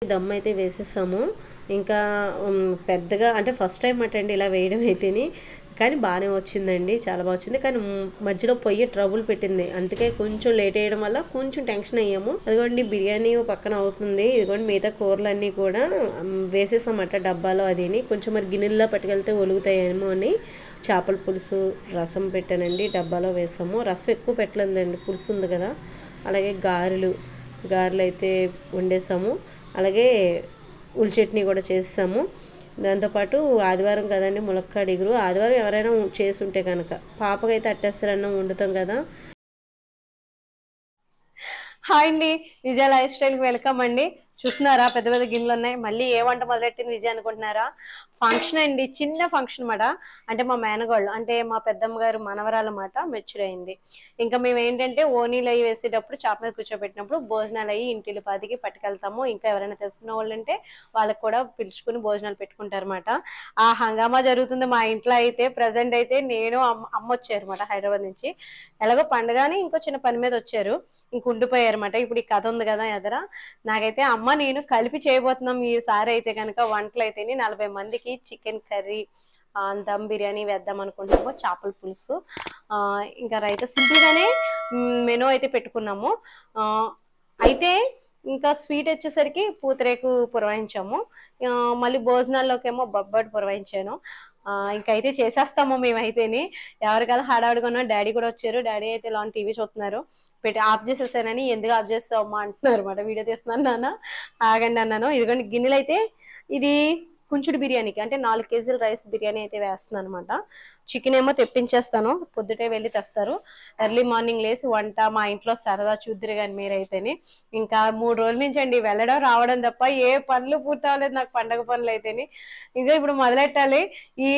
దమ్ అయితే వేసేసాము. ఇంకా పెద్దగా అంటే ఫస్ట్ టైం అటండి ఇలా వేయడం అయితేని, కానీ బాగానే వచ్చిందండి, చాలా బాగా వచ్చింది. కానీ మధ్యలో పొయ్యి ట్రబుల్ పెట్టింది, అందుకే కొంచెం లేట్ అయ్యడం వల్ల కొంచెం టెన్షన్ అయ్యాము. అదిగోండి బిర్యానీ పక్కన అవుతుంది, ఇదిగోండి మిగతా కూరలన్నీ కూడా వేసేసామట డబ్బాలో. అదిని కొంచెం మరి గిన్నెల్లో పట్టుకెళ్తే ఒలుగుతాయేమో అని చేపల పులుసు రసం పెట్టానండి, డబ్బాలో వేసాము. రసం ఎక్కువ పెట్టలేదండి, పులుసు ఉంది కదా. అలాగే గారెలు అయితే వండేసాము. అలాగే ఉల్లి చట్నీ కూడా చేసాము. దాంతోపాటు ఆదివారం కదండి, ములక్కాడ ఇగురు ఆదివారం ఎవరైనా చేసి ఉంటే కనుక, పాపకైతే అట్టేస్తారన్నం వండుతాం కదా. హాయ్ అండి, విజయ లైఫ్ స్టైల్కి వెల్కమ్ అండి. చూస్తున్నారా పెద్ద పెద్ద గిన్నెలు ఉన్నాయి. మళ్ళీ ఏ వంట మొదలెట్టింది విజయ అనుకుంటున్నారా? ఫంక్షన్ అండి, చిన్న ఫంక్షన్ అన్నమాట. అంటే మా మేనగోళ్ళు, అంటే మా పెద్దమ్మ గారు మనవరాలు అన్నమాట, మెచ్యూర్ అయింది. ఇంకా మేము ఏంటంటే ఓనీలు అవి వేసేటప్పుడు చాప మీద కూర్చోబెట్టినప్పుడు భోజనాలు అయ్యి ఇంటిల్లి పాదికి పట్టుకెళ్తాము. ఇంకా ఎవరైనా తెలుసుకున్న వాళ్ళు ఉంటే వాళ్ళకి కూడా పిలుచుకుని భోజనాలు పెట్టుకుంటారు అనమాట. ఆ హంగామా జరుగుతుంది మా ఇంట్లో. అయితే ప్రజెంట్ అయితే నేను అమ్మ వచ్చారు అనమాట హైదరాబాద్ నుంచి. ఎలాగో పండుగని ఇంకో చిన్న పని మీద వచ్చారు, ఇంక ఉండిపోయారు అనమాట. ఇప్పుడు ఈ కథ ఉంది కదా ఎదర, నాకైతే అమ్మ నేను కలిపి చేయబోతున్నాం ఈసారి అయితే కనుక. వంటలు అయితే 40 మందికి చికెన్ కర్రీ, దమ్ బిర్యానీ వేద్దాం అనుకుంటున్నాము, చేపల పులుసు, ఇంకా రైతా, సింపుల్గానే మెనూ అయితే పెట్టుకున్నాము. అయితే ఇంకా స్వీట్ వచ్చేసరికి పూతరేకు పురవాయించాము. మళ్ళీ భోజనాల్లోకేమో బొబ్బట్లు పురవాయించాను. ఇంకైతే చేసేస్తాము మేమైతేని. ఎవరు కదా హడావుడిగా. డాడీ కూడా వచ్చారు, డాడీ అయితే లాంటి టీవీ చూస్తున్నారు. పెట్టి ఆఫ్ చేసేసానని, ఎందుకు ఆఫ్ చేస్తావమ్మా అంటున్నారు అనమాట. వీడియో తీస్తున్నాను నాన్న, ఆగండి అన్నాను. ఇదిగోండి గిన్నెలు అయితే, ఇది కుంచుడు బిర్యానీకి అంటే 4 కేజీల రైస్ బిర్యానీ అయితే వేస్తున్నాను అనమాట. చికెన్ ఏమో తెప్పించేస్తాను, పొద్దుటే వెళ్ళి తెస్తారు. ఎర్లీ మార్నింగ్ లేసి వంట మా ఇంట్లో సరదా చూద్దరు కానీ మీరైతేని. ఇంకా 3 రోజుల నుంచి అండి వెళ్ళడం రావడం తప్ప ఏ పనులు పూర్తి అవ్వలేదు నాకు, పండగ పనులు అయితేని. ఇంకా ఇప్పుడు మొదలెట్టాలి. ఈ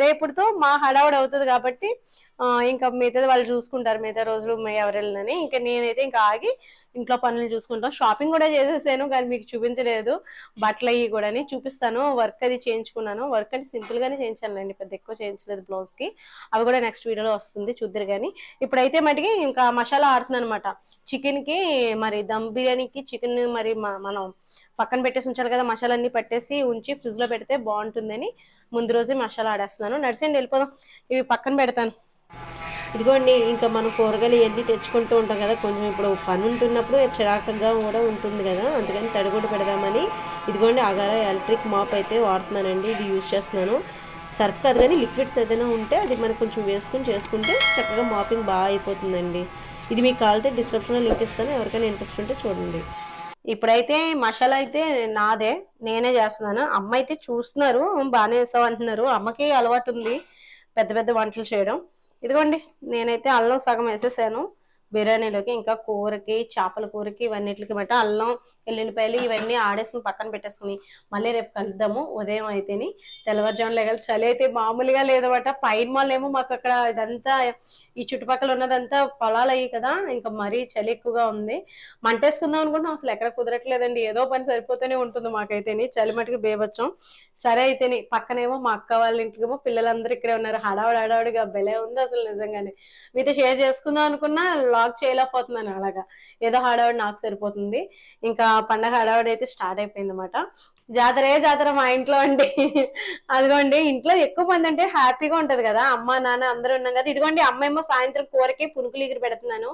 రేపుతో మా హడావుడి అవుతుంది కాబట్టి ఇంకా మిగతాది వాళ్ళు చూసుకుంటారు, మిగతా రోజులు ఎవరెళ్ళని. ఇంకా నేనైతే ఇంకా ఆగి ఇంట్లో పనులు చూసుకుంటాం. షాపింగ్ కూడా చేసేసాను, కానీ మీకు చూపించలేదు. బట్టలు అవి కూడా చూపిస్తాను. వర్క్ అది చేయించుకున్నాను, వర్క్ అంటే సింపుల్ గానే చేయించానండి, పెద్ద ఎక్కువ చేయించలేదు బ్లౌజ్ కి. అవి కూడా నెక్స్ట్ వీడియోలో వస్తుంది, చూద్దరు కానీ. ఇప్పుడైతే మటుకి ఇంకా మసాలా ఆడుతున్నాను అనమాట. చికెన్ కి మరి దమ్ బిర్యానీకి చికెన్ మరి మనం పక్కన పెట్టేసి ఉంచాలి కదా, మసాలా అన్ని పట్టేసి ఉంచి ఫ్రిడ్జ్ లో పెడితే బాగుంటుందని ముందు రోజే మసాలా ఆడేస్తున్నాను. నడిచండి వెళ్ళిపోదాం, ఇవి పక్కన పెడతాను. ఇదిగోండి ఇంకా మనం కూరగాయలు ఇవన్నీ తెచ్చుకుంటూ ఉంటాం కదా, కొంచెం ఇప్పుడు పని ఉంటున్నప్పుడు చిరాకుగా కూడా ఉంటుంది కదా, అందుకని తడిగుడ్డు పెడదామని ఇదిగోండి అగారా ఎలక్ట్రిక్ మాప్ అయితే వాడుతున్నానండి. ఇది యూజ్ చేస్తున్నాను. సర్ఫ్ కాదు కానీ లిక్విడ్స్ ఏదైనా ఉంటే అది మనకు కొంచెం వేసుకుని చేసుకుంటే చక్కగా మాపింగ్ బాగా అయిపోతుందండి. ఇది మీకు కావాలితే డిస్క్రిప్షన్లో లింక్ ఇస్తాను, ఎవరికైనా ఇంట్రెస్ట్ ఉంటే చూడండి. ఇప్పుడైతే మసాలా అయితే నాదే, నేనే చేస్తున్నాను. అమ్మ అయితే చూస్తున్నారు, బాగానే వేస్తావు అంటున్నారు. అమ్మకి అలవాటు ఉంది పెద్ద పెద్ద వంటలు చేయడం. ఇదిగోండి నేనైతే అల్లం సగం వేసేసాను బిర్యానీలోకి. ఇంకా కూరకి, చేపల కూరకి ఇవన్నిటికి బట్టి అల్లం ఎల్లుల్లిపాయలు ఇవన్నీ ఆడేసి పక్కన పెట్టేసుకుని మళ్ళీ రేపు కలుద్దాము. ఉదయం అయితేని తెల్లవారుజామున లేగాలి. చలి అయితే మామూలుగా లేదన్నమాట. పైన మళ్ళీ ఏమో మాకు అక్కడ ఇదంతా ఈ చుట్టుపక్కల ఉన్నదంతా పొలాలు అయ్యి కదా, ఇంకా మరీ చలి ఎక్కువగా ఉంది. మంటేసుకుందాం అనుకుంటున్నాం, అసలు ఎక్కడ కుదరట్లేదండి. ఏదో పని సరిపోతూనే ఉంటుంది మాకైతేని, చలి మటుకు బేబచ్చం. సరే అయితేని పక్కనేమో మా అక్క వాళ్ళ ఇంటికేమో పిల్లలందరూ ఇక్కడే ఉన్నారు. హడావుడిగా భలే ఉంది అసలు నిజంగానే. మీతో షేర్ చేసుకుందాం అనుకున్నా లాగ్ చేయలేకపోతున్నాను. అలాగా ఏదో హడావుడి నాకు సరిపోతుంది. ఇంకా పండగ హడావుడి అయితే స్టార్ట్ అయిపోయింది అనమాట. జాతర మా ఇంట్లో అండి. అదిగోండి ఇంట్లో ఎక్కువ మంది అంటే హ్యాపీగా ఉంటది కదా, అమ్మ నాన్న అందరూ ఉన్నాం కదా. ఇదిగోండి అమ్మ ఏమో సాయంత్రం కూరకి పునుకులు ఎగిరి పెడుతున్నాను.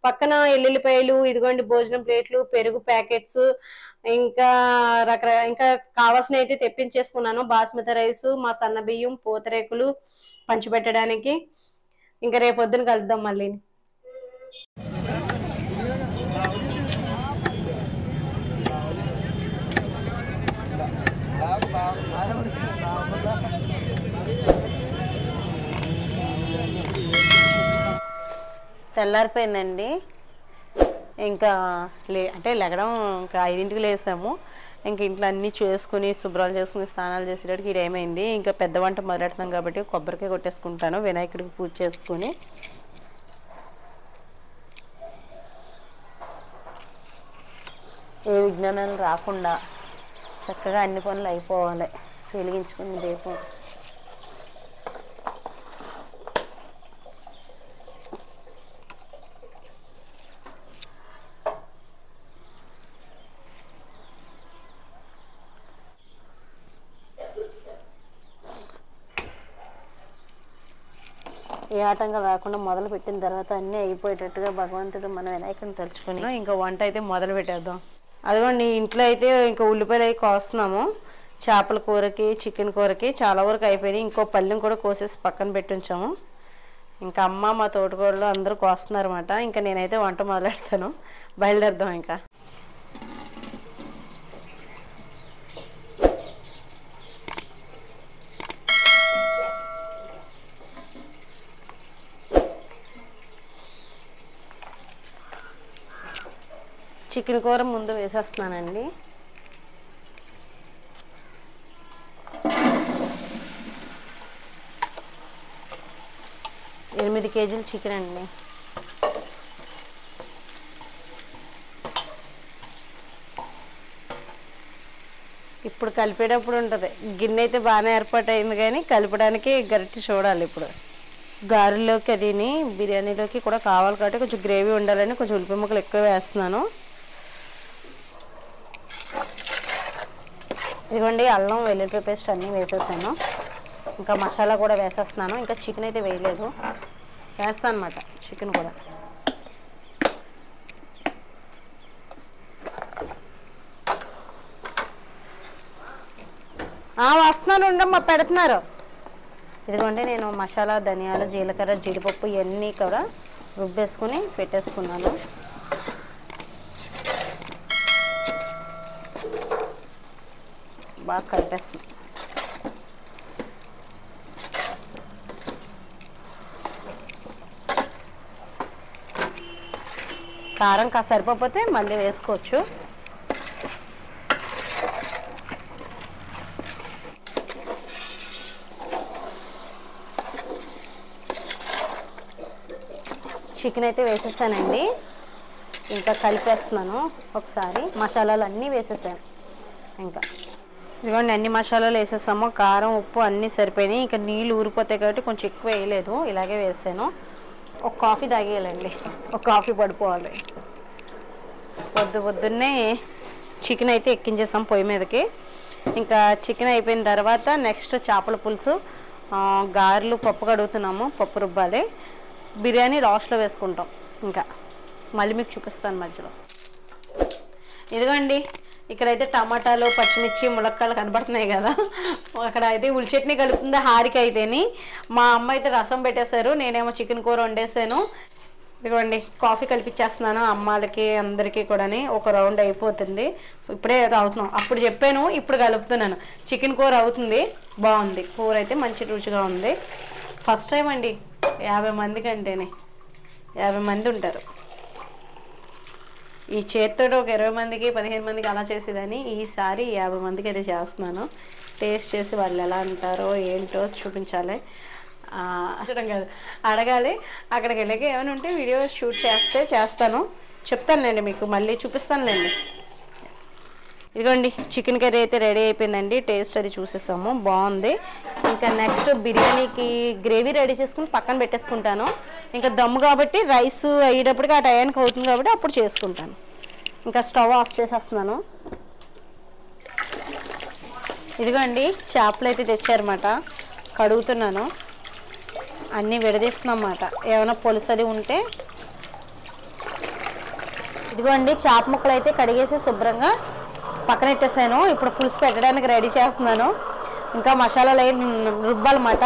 పక్కన ఎల్లుల్లిపాయలు, ఇదిగోండి భోజనం ప్లేట్లు, పెరుగు ప్యాకెట్స్, ఇంకా ఇంకా కావాల్సిన అయితే తెప్పించేసుకున్నాను. బాస్మతి రైస్, మా సన్న బియ్యం, పూతరేకులు పంచిపెట్టడానికి. ఇంకా రేపొద్దున కలుద్దాం మళ్ళీ. తెల్లారిపోయిందండి. ఇంకా అంటే లెగడం ఇంకా 5ంటికి లేసాము. ఇంక ఇంట్లో అన్నీ చేసుకుని శుభ్రాలు చేసుకుని స్నానాలు చేసేటప్పటికి ఇది ఏమైంది. ఇంకా పెద్ద వంట మొదలెడతాం కాబట్టి కొబ్బరికాయ కొట్టేసుకుంటాను, వినాయకుడికి పూజ చేసుకుని. ఏ విజ్ఞానాలు రాకుండా చక్కగా అన్ని పనులు అయిపోవాలి. వెలిగించుకుని దీపం ఏ ఆటంకం రాకుండా మొదలు పెట్టిన తర్వాత అన్నీ అయిపోయేటట్టుగా భగవంతుడు మన వినాయకుని తలుచుకొని ఇంకా వంట అయితే మొదలు పెట్టేద్దాం. అదిగోండి ఇంట్లో అయితే ఇంకా ఉల్లిపాయలు అవి కోస్తున్నాము. చేపల కూరకి చికెన్ కూరకి చాలా వరకు అయిపోయినాయి. ఇంకో పళ్ళెం కూడా కోసేసి పక్కన పెట్టి ఉంచాము. ఇంకా అమ్మ మా తోటకోడలు అందరూ కోస్తున్నారు అన్నమాట. ఇంకా నేనైతే వంట మొదలెడతాను. బయలుదేరదాం ఇంకా. చికెన్ కూర ముందు వేసేస్తున్నానండి. 8 కేజీల చికెన్ అండి. ఇప్పుడు కలిపేటప్పుడు ఉంటుంది. గిన్నె అయితే బాగానే ఏర్పాటు అయింది కానీ కలిపడానికి గరిటె చూడాలి. ఇప్పుడు గారెల్లోకి అదిని బిర్యానీలోకి కూడా కావాలి కాబట్టి కొంచెం గ్రేవీ ఉండాలని కొంచెం ఉల్లిపాయ ముక్కలు ఎక్కువ వేస్తున్నాను. ఇదిగోండి అల్లం వెల్లుల్లి పేస్ట్ అన్నీ వేసేసాను. ఇంకా మసాలా కూడా వేసేస్తున్నాను. ఇంకా చికెన్ అయితే వేయలేదు, వేస్తాను అన్నమాట చికెన్ కూడా. వస్తున్నాను ఉండమ్మా, పెడుతున్నారు. ఇదిగోండి నేను మసాలా ధనియాలు జీలకర్ర జీడిపప్పు ఇవన్నీ కూడా రుబ్బేసుకుని పెట్టేసుకున్నాను. బాగా కలిపేస్తాను. కారం కాస్త సరిపోతే మళ్ళీ వేసుకోవచ్చు. చికెన్ అయితే వేసేసానండి. ఇంకా కలిపేస్తున్నాను ఒకసారి. మసాలాలు అన్నీ వేసేసాను. ఇంకా ఇదిగోండి అన్ని మసాలాలు వేసేసాము. కారం ఉప్పు అన్నీ సరిపోయినాయి. ఇంకా నీళ్ళు ఊరిపోతాయి కాబట్టి కొంచెం ఎక్కువ వేయలేదు, ఇలాగే వేసాను. ఒక కాఫీ తాగేయాలండి, ఒక కాఫీ పడిపోవాలి. పొద్దున్నే చికెన్ అయితే ఎక్కించేసాం పొయ్యి మీదకి. ఇంకా చికెన్ అయిపోయిన తర్వాత నెక్స్ట్ చేపల పులుసు, గారెలు పప్పు కడుగుతున్నాము, పప్పు రుబ్బాలి. బిర్యానీ లాస్ట్లో వేసుకుంటాం. ఇంకా మళ్ళీ మీకు చూపిస్తాను మధ్యలో. ఇదిగోండి ఇక్కడైతే టమాటాలు పచ్చిమిర్చి ములక్కాయలు కనబడుతున్నాయి కదా. అక్కడ అయితే ఉల్లి చట్నీ కలుపుతుంది హారిక అయితేని. మా అమ్మ అయితే రసం పెట్టేశారు, నేనేమో చికెన్ కూర వండేసాను. ఇదిగోండి కాఫీ కలిపిచ్చేస్తున్నాను అమ్మాలకి అందరికీ కూడా. ఒక రౌండ్ అయిపోతుంది, ఇప్పుడే తాగుతున్నాం. అప్పుడు చెప్పాను, ఇప్పుడు కలుపుతున్నాను. చికెన్ కూర అవుతుంది, బాగుంది. కూర అయితే మంచి రుచిగా ఉంది. ఫస్ట్ టైం అండి 50 మందికి అంటేనే. 50 మంది ఉంటారు. ఈ చేతితో ఒక 20 మందికి 15 మందికి అలా చేసేదని ఈసారి 50 మందికి అయితే చేస్తున్నాను. టేస్ట్ చేసి వాళ్ళు ఎలా అంటారో ఏంటో చూపించాలి. చూడడం కాదు, అడగాలి. అక్కడికి వెళ్ళాక ఏమైనా ఉంటే వీడియో షూట్ చేస్తాను, చెప్తానులేండి, మీకు మళ్ళీ చూపిస్తానులేండి. ఇదిగోండి చికెన్ కర్రీ అయితే రెడీ అయిపోయిందండి. టేస్ట్ అది చూసేసాము, బాగుంది. ఇంకా నెక్స్ట్ బిర్యానీకి గ్రేవీ రెడీ చేసుకుని పక్కన పెట్టేసుకుంటాను. ఇంకా దమ్ము కాబట్టి రైస్ అయ్యేటప్పటికి ఆ టయానికి అవుతుంది కాబట్టి అప్పుడు చేసుకుంటాను. ఇంకా స్టవ్ ఆఫ్ చేసేస్తున్నాను. ఇదిగోండి చేపలు అయితే తెచ్చారన్నమాట, కడుగుతున్నాను. అన్నీ విడదీస్తున్నాం అన్నమాట, ఏమైనా పులుసు అది ఉంటే. ఇదిగోండి చేప ముక్కలు అయితే కడిగేసి శుభ్రంగా పక్కన పెట్టేసాను. ఇప్పుడు పులుసు పెట్టడానికి రెడీ చేస్తున్నాను. ఇంకా మసాలాలు అవి రుబ్బాలన్నమాట.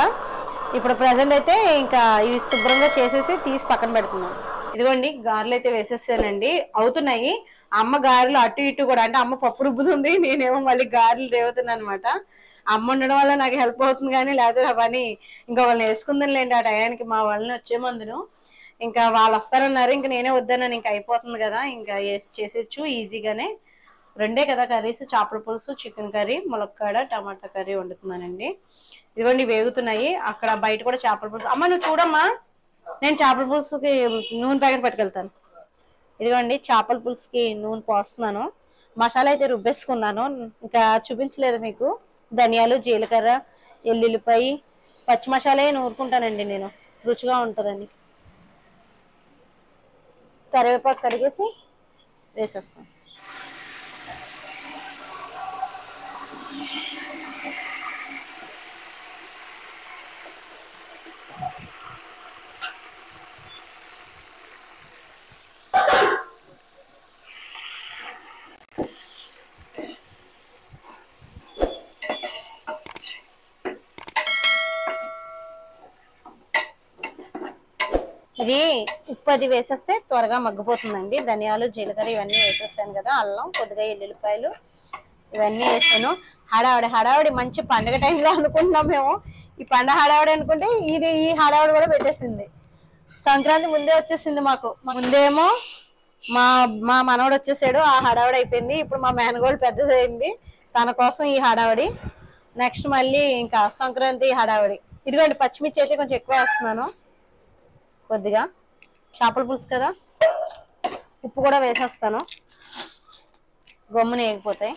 ఇప్పుడు ప్రజెంట్ అయితే ఇంకా ఇవి శుభ్రంగా చేసేసి తీసి పక్కన పెడుతున్నాను. ఇదిగోండి గారెలు అయితే వేసేసానండి, అవుతున్నాయి. అమ్మ గారెలు అటు ఇటు కూడా, అంటే అమ్మ పప్పు రుబ్బుతుంది, నేనేమో మళ్ళీ గారెలు రేవుతున్నాను అనమాట. అమ్మ ఉండడం వల్ల నాకు హెల్ప్ అవుతుంది కానీ లేకపోతే అవన్నీ ఇంకా వాళ్ళని వేసుకుందాంలేండి. ఆ టయానికి మా వాళ్ళని వచ్చే మందును ఇంకా వాళ్ళు వస్తారన్నారు. ఇంకా నేనే వద్దన్నాను, ఇంకా అయిపోతుంది కదా, ఇంకా చేసేచ్చు ఈజీగానే. రెండే కదా కర్రీస్, చేపల పులుసు, చికెన్ కర్రీ, ములక్కాడ టమాటా కర్రీ వండుతున్నానండి. ఇదిగోండి వేగుతున్నాయి. అక్కడ బయట కూడా చేపల పులుసు. అమ్మ నువ్వు చూడమ్మా, నేను చేపల పులుసుకి నూనె ప్యాకెట్ పట్టుకెళ్తాను. ఇదిగోండి చేపల పులుసుకి నూనె పోస్తున్నాను. మసాలా అయితే రుబ్బేసుకున్నాను, ఇంకా చూపించలేదు మీకు. ధనియాలు జీలకర్ర ఎల్లుల్లిపాయ పచ్చి మసాలా నూరుకుంటానండి నేను, రుచిగా ఉంటుందండి. కరివేపాకు కడిగేసి వేసేస్తాను. ఇది ఉప్పు అది వేసేస్తే త్వరగా మగ్గిపోతుందండి. ధనియాలు జీలకర్ర ఇవన్నీ వేసేసాను కదా, అల్లం కొద్దిగా ఎల్లుల్లిపాయలు ఇవన్నీ వేసాను. హడావిడి మంచి పండగ టైంలో అనుకుంటున్నాం మేము. ఈ పండగ హడావిడి అనుకుంటే ఈ హడావిడి కూడా పెట్టేసింది. సంక్రాంతి ముందే వచ్చేసింది మాకు. ముందేమో మా మా మనవడు వచ్చేసాడు, ఆ హడావిడి అయిపోయింది. ఇప్పుడు మా మేనగోడు పెద్దదైంది, తన కోసం ఈ హడావిడి. నెక్స్ట్ మళ్ళీ ఇంకా సంక్రాంతి హడావిడి. ఇదిగోండి పచ్చిమిర్చి అయితే కొంచెం ఎక్కువ వేస్తున్నాను, కొద్దిగా చేపల పులుసు కదా. ఉప్పు కూడా వేసేస్తాను, గమ్మున వేగిపోతాయి.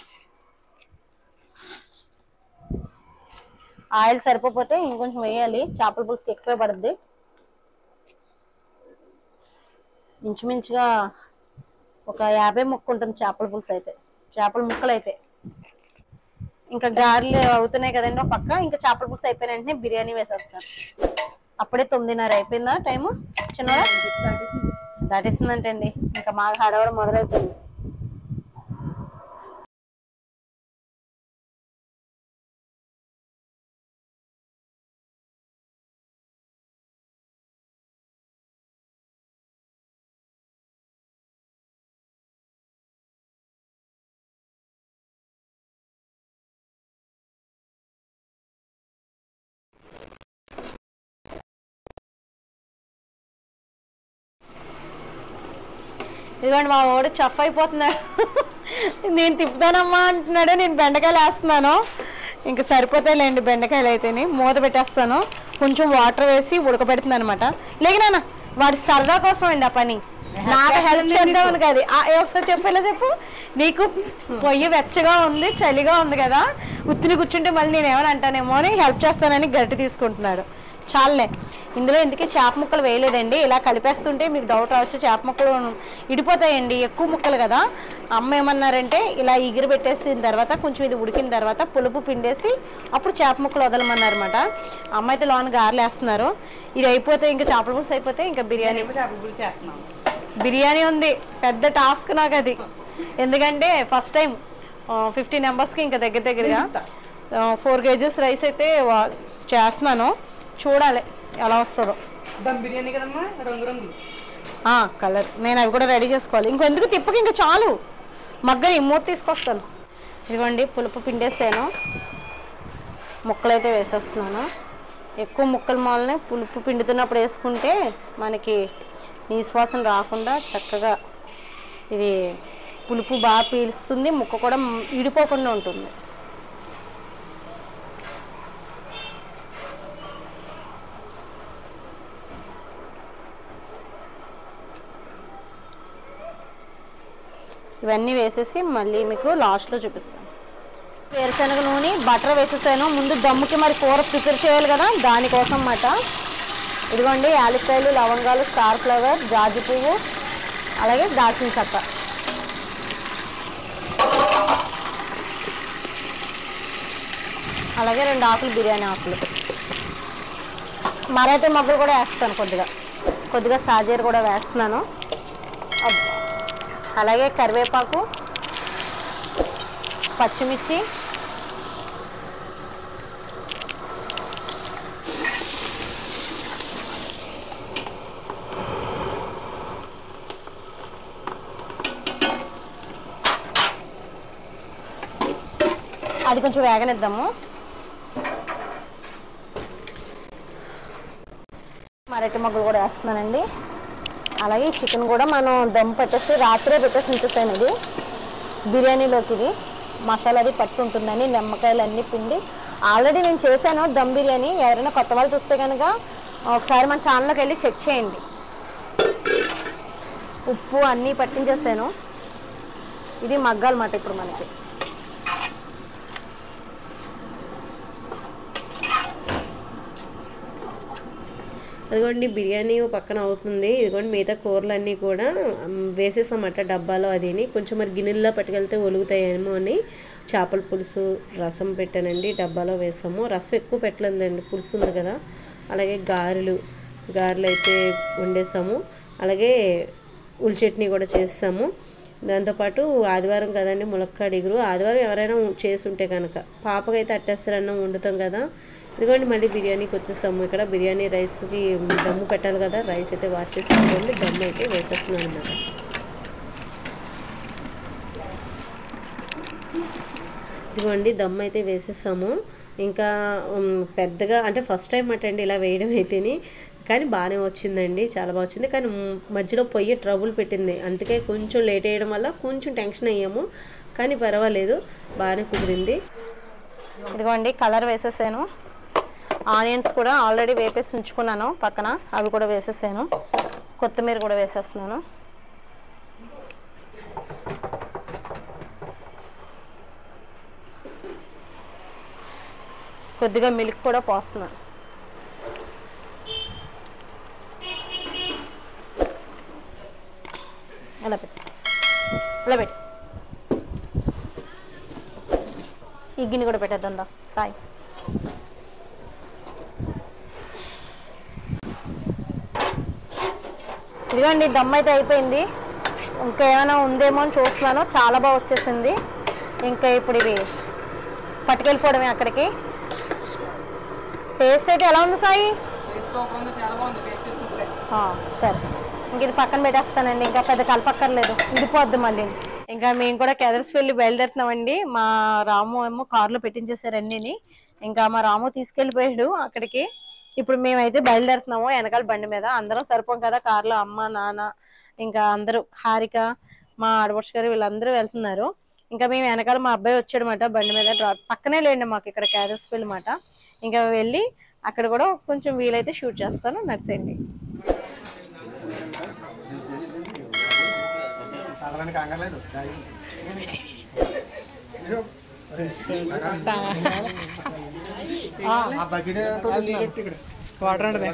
ఆయిల్ సరిపోతే ఇంకొంచెం వేయాలి, చేపల పులుసుకి ఎక్కువే పడుద్ది. ఇంచుమించుగా ఒక 50 ముక్క ఉంటుంది చేపల పులుసు అయితే, చేపల ముక్కలు అయితే. ఇంకా గారెలు అవుతున్నాయి కదండి ఒక పక్క, ఇంకా చేపల పులుసు అయిపోయిన వెంటనే బిర్యానీ వేసేస్తాను. అప్పుడే 9:30 అయిపోయిందా టైము చిన్నగా దాటేసిందంటండి. ఇంకా మాకు హడావిడి మొదలైపోయింది. ఇదిగోండి మా వాడు చఫ్ అయిపోతున్నాడు. నేను తిప్పుతానమ్మా అంటున్నాడు, నేను బెండకాయలు వేస్తున్నాను. ఇంకా సరిపోతాయిలేండి బెండకాయలు అయితేనే. మూత పెట్టేస్తాను, కొంచెం వాటర్ వేసి ఉడకబెడుతుంది అనమాట. లేకినా వాడి సరదా కోసం అండి ఆ పని, నాకు హెల్ప్ చేద్దామని కాదు. ఒకసారి చెప్పేలా చెప్పు. నీకు పొయ్యి వెచ్చగా ఉంది, చలిగా ఉంది కదా, ఉత్తిని కూర్చుంటే మళ్ళీ నేను ఏమైనా అంటానేమో అని హెల్ప్ చేస్తానని గట్టి తీసుకుంటున్నాడు. చాలే, ఇందులో ఎందుకే చేప ముక్కలు వేయలేదండి. ఇలా కలిపేస్తుంటే మీకు డౌట్ రావచ్చు, చేప ముక్కలు ఇడిపోతాయండి, ఎక్కువ ముక్కలు కదా. అమ్మ ఏమన్నారంటే ఇలా ఎగిరి పెట్టేసిన తర్వాత కొంచెం ఇది ఉడికిన తర్వాత పులుపు పిండేసి అప్పుడు చేప ముక్కలు వదలమన్నారన్నమాట. అమ్మ అయితే లోన గారెలు వేస్తున్నారు. ఇది అయిపోతే ఇంకా చేపల పులుసు అయిపోతే ఇంకా బిర్యానీ. బిర్యానీ ఉంది, పెద్ద టాస్క్ నాకు అది. ఎందుకంటే ఫస్ట్ టైం 50 మెంబర్స్కి ఇంకా దగ్గరగా 4 kgs రైస్ అయితే చేస్తున్నాను. చూడాలి ఎలా వస్తుందో. దమ్ బిర్యానీ కదమ్మా, రంగు రంగులు కలర్. నేను అవి కూడా రెడీ చేసుకోవాలి. ఇంకెందుకు తిప్పకి, ఇంకా చాలు మగ్గని మూత తీసుకొస్తాను. ఇదిగోండి పులుపు పిండేసాను, ముక్కలు అయితే వేసేస్తున్నాను. ఎక్కువ ముక్కల మూలనే పులుపు పిండుతున్నప్పుడు వేసుకుంటే మనకి నీసువాసన రాకుండా చక్కగా ఇది పులుపు బాగా పీలుస్తుంది, ముక్క కూడా ఇడిపోకుండా ఉంటుంది. ఇవన్నీ వేసేసి మళ్ళీ మీకు లాస్ట్లో చూపిస్తాను. వేరుశనగ నూనె బటర్ వేసేసాను. ముందు దమ్ముకి మరి కూర ప్రిపేర్ చేయాలి కదా, దానికోసం అన్నమాట. ఇదిగోండి యాలక్కాయలు, లవంగాలు, స్టార్ ఫ్లవర్, జాజి పువ్వు, అలాగే దాల్చిన చెక్క, అలాగే 2 ఆకులు బిర్యానీ ఆకులు, మరాఠీ మొగ్గలు కూడా వేస్తాను, కొద్దిగా సాజీర కూడా వేస్తున్నాను. అలాగే కరివేపాకు, పచ్చిమిర్చి, అది కొంచెం వేగనిద్దాము. మరటి మొగ్గలు కూడా వేస్తున్నానండి. అలాగే చికెన్ కూడా మనం దమ్ పెట్టేసి రాత్రే పెట్టేసి ఉంచేసాను. ఇది బిర్యానీలోకి ఇది మసాలా అది పట్టు ఉంటుందని నిమ్మకాయలు అన్నీ పిండి ఆల్రెడీ నేను చేశాను దమ్ బిర్యానీ. ఎవరైనా కొత్త వాళ్ళు చూస్తే కనుక ఒకసారి మన ఛానల్లోకి వెళ్ళి చెక్ చేయండి. ఉప్పు అన్నీ పట్టించేసాను. ఇది మగ్గాలన్నమాట ఇప్పుడు మనకి. అదిగోండి బిర్యానీ పక్కన అవుతుంది. ఇదిగోండి మిగతా కూరలన్నీ కూడా వేసేసామట డబ్బాలో. అదిని కొంచెం మరి గిన్నెల్లో పట్టుకెళ్తే ఒలుగుతాయేమో అని చేపల పులుసు రసం పెట్టానండి, డబ్బాలో వేసాము. రసం ఎక్కువ పెట్టలేదండి, పులుసు ఉంది కదా. అలాగే గారెలు అయితే వండేసాము. అలాగే ఉల్లి చట్నీ కూడా చేసాము. దాంతోపాటు ఆదివారం కదండి ములక్కాడ ఇగురు. ఆదివారం ఎవరైనా చేసి ఉంటే కనుక పాపకైతే అట్టేస్తారన్నం వండుతాం కదా, ఇదిగోండి మళ్ళీ బిర్యానీకి వచ్చేసాము. ఇక్కడ బిర్యానీ రైస్కి దమ్ము పెట్టాలి కదా, రైస్ అయితే వాష్ చేసి దమ్ము అయితే వేసేస్తున్నాను అన్నమాట. ఇదిగోండి దమ్ము అయితే వేసేసాము. ఇంకా పెద్దగా అంటే ఫస్ట్ టైం అటండి ఇలా వేయడం అయితేని, కానీ బాగానే వచ్చిందండి, చాలా బాగా వచ్చింది. కానీ మధ్యలో పొయ్యి ట్రబుల్ పెట్టింది, అందుకే కొంచెం లేట్ వేయడం వల్ల కొంచెం టెన్షన్ అయ్యాము. కానీ పర్వాలేదు, బాగానే కుదిరింది. ఇదిగోండి కలర్ వేసేసాను. ఆనియన్స్ కూడా ఆల్రెడీ వేపేసి ఉంచుకున్నాను పక్కన, అవి కూడా వేసేసాను. కొత్తిమీర కూడా వేసేస్తున్నాను. కొద్దిగా మిల్క్ కూడా పోస్తున్నాను. అలా పెట్టి ఈ గిన్నె కూడా పెట్టేద్దా సాయి. ఇదిగోండి దమ్ అయితే అయిపోయింది. ఇంకా ఏమైనా ఉందేమో అని చూస్తున్నాను. చాలా బాగా వచ్చేసింది. ఇంకా ఇప్పుడు ఇవి పట్టుకెళ్ళిపోవడమే అక్కడికి. టేస్ట్ అయితే ఎలా ఉంది సాయి? సరే, ఇంక ఇది పక్కన పెట్టేస్తానండి. ఇంకా పెద్ద కలపక్కర్లేదు, విడిపోద్ది మళ్ళీ. ఇంకా మేము కూడా కెదర్స్ వెళ్ళి బయలుదేరుతున్నామండి. మా రాము ఏమో కారులో పెట్టించేసారు అన్నీని. ఇంకా మా రాము తీసుకెళ్ళిపోయాడు అక్కడికి. ఇప్పుడు మేమైతే బయలుదేరుతున్నాము వెనకాల బండి మీద. అందరం సరిపోం కదా కారులో, అమ్మ నాన్న ఇంకా అందరూ, హారిక మా ఆడపడుచు గారు వీళ్ళందరూ వెళ్తున్నారు. ఇంకా మేము వెనకాల మా అబ్బాయి వచ్చాడనమాట బండి మీద. పక్కనే లేండి మాకు ఇక్కడ కెదర్స్ వెళ్ళి మాట. ఇంకా వెళ్ళి అక్కడ కూడా కొంచెం వీలైతే షూట్ చేస్తాను, నడిచేయండి. వాటర్ అంటే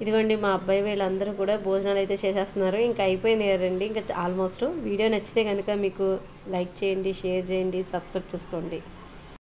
ఇదిగోండి మా అబ్బాయి వీళ్ళందరూ కూడా భోజనాలు అయితే చేసేస్తున్నారు. ఇంకా అయిపోయింది కదండి, ఇంకా ఆల్మోస్ట్. వీడియో నచ్చితే కనుక మీకు లైక్ చేయండి, షేర్ చేయండి, సబ్స్క్రైబ్ చేసుకోండి.